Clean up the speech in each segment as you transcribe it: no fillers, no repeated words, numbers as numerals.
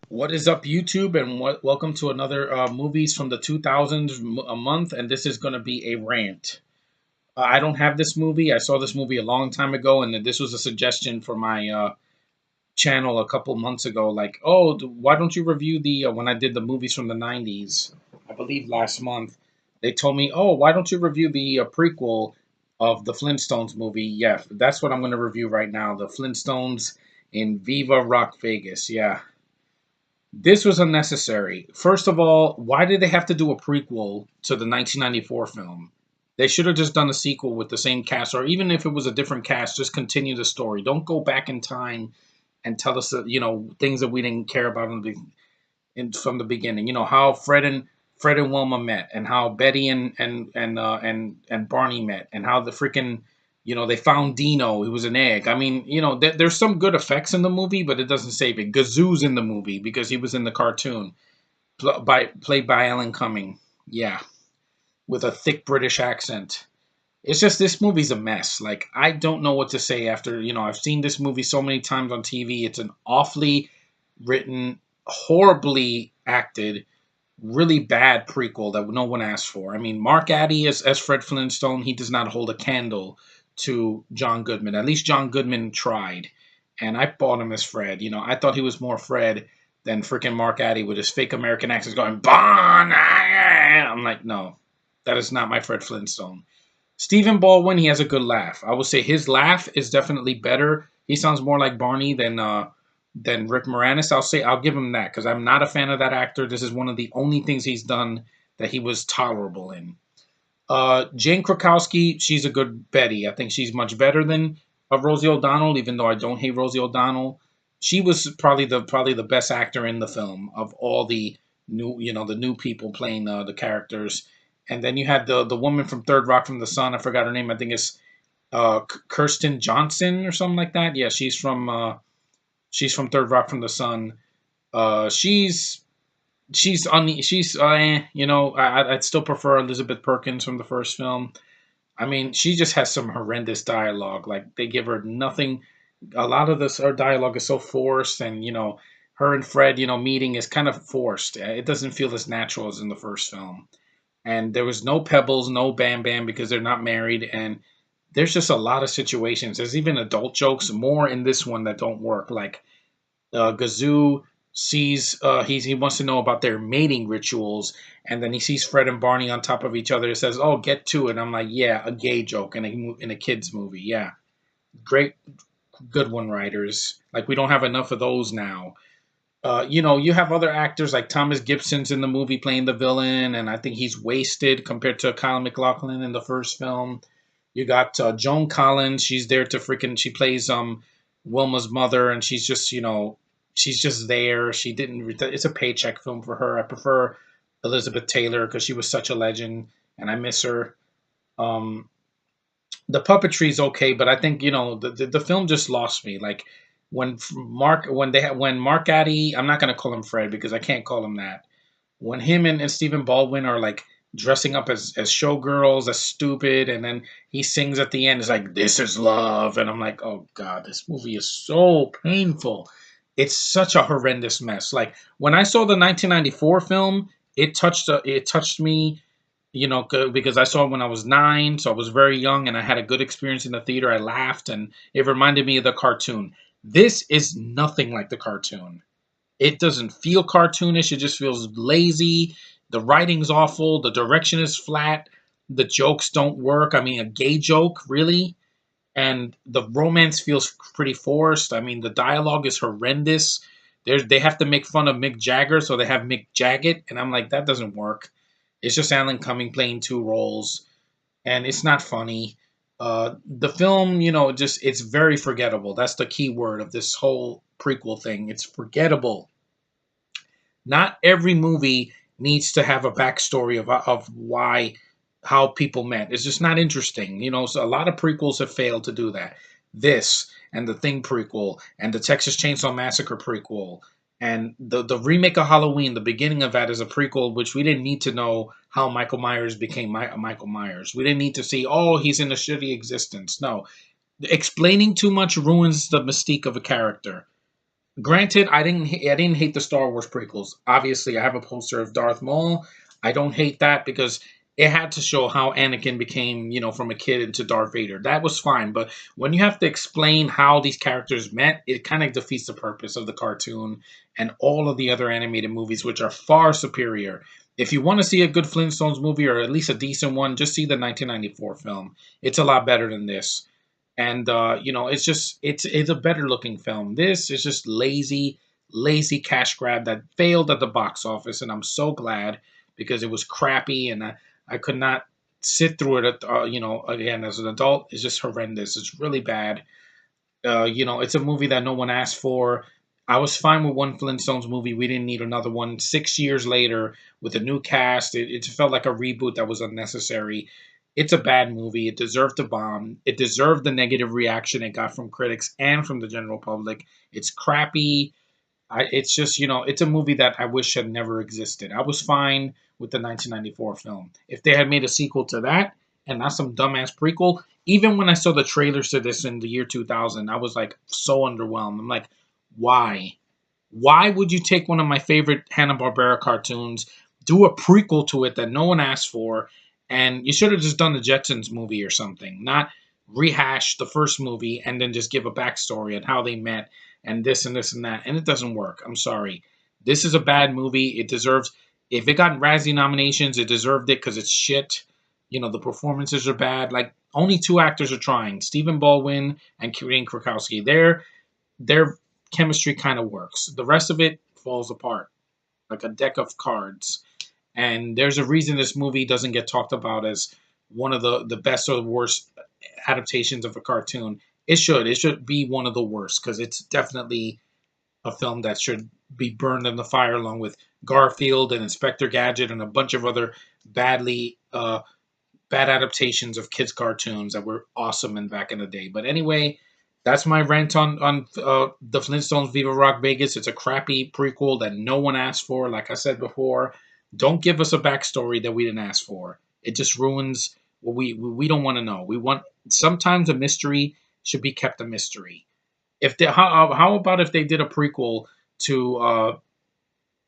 What is up, YouTube, and welcome to another movies from the 2000s a month, and this is going to be a rant. I don't have this movie. I saw this movie a long time ago, and this was a suggestion for my channel a couple months ago. Like, oh, why don't you review the when I did the movies from the 90s? I believe last month they told me, oh, why don't you review the prequel of the Flintstones movie? Yeah, that's what I'm going to review right now. The Flintstones in Viva Rock Vegas. Yeah. This was unnecessary. First of all, why did they have to do a prequel to the 1994 film? They should have just done a sequel with the same cast, or even if it was a different cast, just continue the story. Don't go back in time and tell us that, things that we didn't care about from the beginning. You know how Fred and Wilma met, and how Betty and Barney met, and how the freaking they found Dino. He was an egg. I mean, there's some good effects in the movie, but it doesn't save it. Gazoo's in the movie because he was in the cartoon, played by Alan Cumming. Yeah, with a thick British accent. It's just this movie's a mess. Like, I don't know what to say after, I've seen this movie so many times on TV. It's an awfully written, horribly acted, really bad prequel that no one asked for. I mean, Mark Addy as Fred Flintstone, he does not hold a candle to John Goodman. At least John Goodman tried. And I bought him as Fred. I thought he was more Fred than freaking Mark Addy with his fake American accent going, Bon! I'm like, no, that is not my Fred Flintstone. Stephen Baldwin, he has a good laugh. I would say his laugh is definitely better. He sounds more like Barney than Rick Moranis. I'll give him that because I'm not a fan of that actor. This is one of the only things he's done that he was tolerable in. Jane Krakowski, she's a good Betty. I think she's much better than Rosie O'Donnell, even though I don't hate Rosie O'Donnell. She was probably the best actor in the film of all the new people playing the characters. And then you had the woman from Third Rock from the Sun. I forgot her name. I think it's Kirsten Johnson or something like that. Yeah, she's from Third Rock from the Sun. I'd still prefer Elizabeth Perkins from the first film. I mean, she just has some horrendous dialogue. Like, they give her nothing. A lot of her dialogue is so forced, and her and Fred, meeting is kind of forced. It doesn't feel as natural as in the first film. And there was no Pebbles, no Bam Bam because they're not married, and there's just a lot of situations. There's even adult jokes more in this one that don't work. Like, Gazoo sees he wants to know about their mating rituals, and then he sees Fred and Barney on top of each other. It says, "Oh, get to it." I'm like, "Yeah, a gay joke in a kids movie." Yeah, great, good one, writers. Like, we don't have enough of those now. You have other actors like Thomas Gibson's in the movie playing the villain, and I think he's wasted compared to Kyle MacLachlan in the first film. You got Joan Collins. She's there to freaking. She plays Wilma's mother, and she's just there. She didn't. It's a paycheck film for her. I prefer Elizabeth Taylor because she was such a legend, and I miss her. Um, the puppetry is okay, but I think the film just lost me. Like, when Mark Addy, I'm not gonna call him Fred because I can't call him that. When him and Stephen Baldwin are like dressing up as showgirls, as stupid, and then he sings at the end, it's like, "This is love," and I'm like, oh god, this movie is so painful. It's such a horrendous mess. Like, when I saw the 1994 film, it touched me, because I saw it when I was 9, so I was very young, and I had a good experience in the theater. I laughed, and it reminded me of the cartoon. This is nothing like the cartoon. It doesn't feel cartoonish. It just feels lazy. The writing's awful. The direction is flat. The jokes don't work. I mean, a gay joke, really? And the romance feels pretty forced. I mean, the dialogue is horrendous. They have to make fun of Mick Jagger, so they have Mick Jagged, and I'm like, that doesn't work. It's just Alan Cumming playing two roles, and it's not funny. The film, just it's very forgettable. That's the key word of this whole prequel thing. It's forgettable. Not every movie needs to have a backstory of why how people met. It's just not interesting. So a lot of prequels have failed to do that. This and the Thing prequel and the Texas Chainsaw Massacre prequel and the remake of Halloween. The beginning of that is a prequel, which we didn't need to know how Michael Myers became Michael Myers. We didn't need to see, oh, he's in a shitty existence. No, explaining too much ruins the mystique of a character. Granted, I didn't hate the Star Wars prequels. Obviously, I have a poster of Darth Maul. I don't hate that because it had to show how Anakin became, from a kid into Darth Vader. That was fine, but when you have to explain how these characters met, it kind of defeats the purpose of the cartoon and all of the other animated movies, which are far superior. If you want to see a good Flintstones movie or at least a decent one, just see the 1994 film. It's a lot better than this, and it's just it's a better looking film. This is just lazy cash grab that failed at the box office, and I'm so glad because it was crappy, and I could not sit through it. Again, as an adult, it's just horrendous. It's really bad. It's a movie that no one asked for. I was fine with one Flintstones movie. We didn't need another one. 6 years later, with a new cast, it felt like a reboot that was unnecessary. It's a bad movie. It deserved to bomb. It deserved the negative reaction it got from critics and from the general public. It's crappy. It's just, it's a movie that I wish had never existed. I was fine with the 1994 film. If they had made a sequel to that and not some dumbass prequel, even when I saw the trailers to this in the year 2000, I was like so underwhelmed. I'm like, why? Why would you take one of my favorite Hanna-Barbera cartoons, do a prequel to it that no one asked for, and you should have just done the Jetsons movie or something, not rehash the first movie and then just give a backstory on how they met and this and this and that. And it doesn't work. I'm sorry. This is a bad movie. It deserves, if it got Razzie nominations, it deserved it because it's shit. The performances are bad. Like, only two actors are trying, Stephen Baldwin and Kieran Krakowski. Their chemistry kind of works. The rest of it falls apart like a deck of cards. And there's a reason this movie doesn't get talked about as one of the best or the worst adaptations of a cartoon. It should. It should be one of the worst because it's definitely a film that should be burned in the fire along with Garfield and Inspector Gadget and a bunch of other bad adaptations of kids cartoons that were awesome in back in the day. But anyway, that's my rant on the Flintstones Viva Rock Vegas. It's a crappy prequel that no one asked for. Like I said before, don't give us a backstory that we didn't ask for. It just ruins what we don't want to know. We want, sometimes a mystery should be kept a mystery. If they, how about if they did a prequel to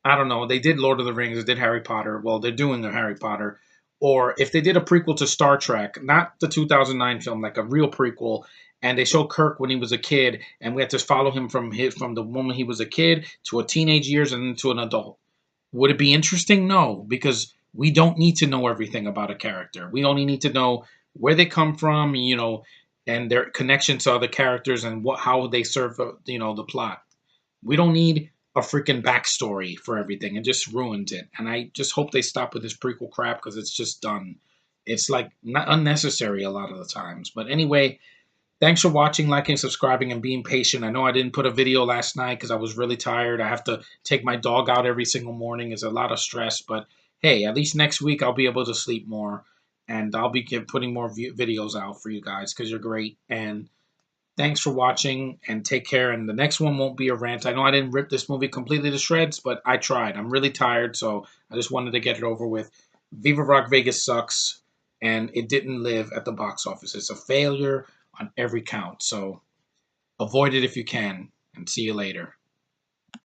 I don't know. They did Lord of the Rings. They did Harry Potter. Well, they're doing a Harry Potter. Or if they did a prequel to Star Trek, not the 2009 film, like a real prequel, and they show Kirk when he was a kid, and we had to follow him from the moment he was a kid to a teenage years and then to an adult. Would it be interesting? No, because we don't need to know everything about a character. We only need to know where they come from, and their connection to other characters and how they serve, the plot. We don't need a freaking backstory for everything. It just ruins it. And I just hope they stop with this prequel crap because it's just done. It's like not unnecessary a lot of the times. But anyway, thanks for watching, liking, subscribing, and being patient. I know I didn't put a video last night because I was really tired. I have to take my dog out every single morning. It's a lot of stress. But hey, at least next week I'll be able to sleep more. And I'll be putting more videos out for you guys because you're great. And thanks for watching and take care. And the next one won't be a rant. I know I didn't rip this movie completely to shreds, but I tried. I'm really tired, so I just wanted to get it over with. Viva Rock Vegas sucks, and it didn't live at the box office. It's a failure on every count. So avoid it if you can, and see you later.